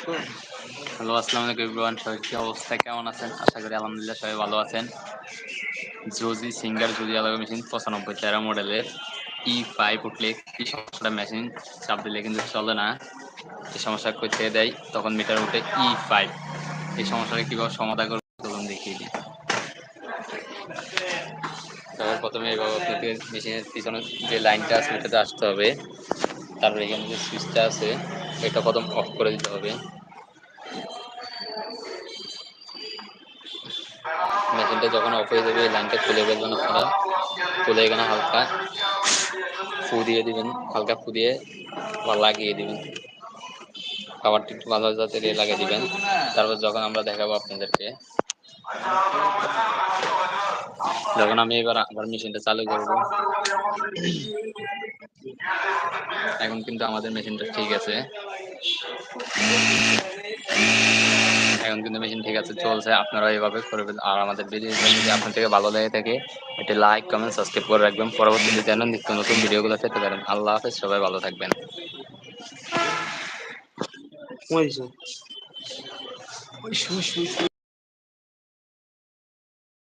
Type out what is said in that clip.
Hello, আসসালামু আলাইকুম everyone. সবাই কি অবস্থা, কেমন আছেন? আশা করি আলহামদুলিল্লাহ সবাই ভালো আছেন। জোজি সিঙ্গার জুজি আলাদা মেশিন 95 মডেলের E5 উঠলে কি সমস্যাটা, মেশিন চাপ দিলে কিন্তু চলে না। এই সমস্যা করতে দেয় তখন মিটার উঠে E5। এই সমস্যাটা কিভাবে সমাধান করবো চলুন দেখিয়ে দিই। সবার প্রথমে এইভাবে আপনাকে মেশিনের পিছনে যে লাইনটা আছে ওটাতে আসতে হবে। তারপরে এখানে যে সুইচটা আছে এটা প্রথম অফ করে দিতে হবে। মেশিনটা যখন অফ হয়ে যাবে এই লাইনটা খুলে ফেলবেন আপনারা। খুলে এখানে হালকা ফু দিয়ে দিবেন, হালকা ফু দিয়ে আবার লাগিয়ে দিবেন। খাবারটা একটু ভালো যাতে লাগিয়ে দিবেন। তারপর যখন আমরা দেখাবো আপনাদেরকে, যখন আমি এবার আবার মেশিনটা চালু করব, এখন কিন্তু আমাদের মেশিনটা ঠিক আছে। এখন কিন্তু মেশিন ঠিক আছে, চলছে। আপনারা এইভাবে করবেন। আর আমাদের ভিডিওটা যদি আপনার থেকে ভালো লেগে থাকে এটা লাইক কমেন্ট সাবস্ক্রাইব করে রাখবেন, পরবর্তীতে যেন নিত্য নতুন ভিডিওগুলো পেতে পারেন। আল্লাহ হাফেজ, সবাই ভালো থাকবেন।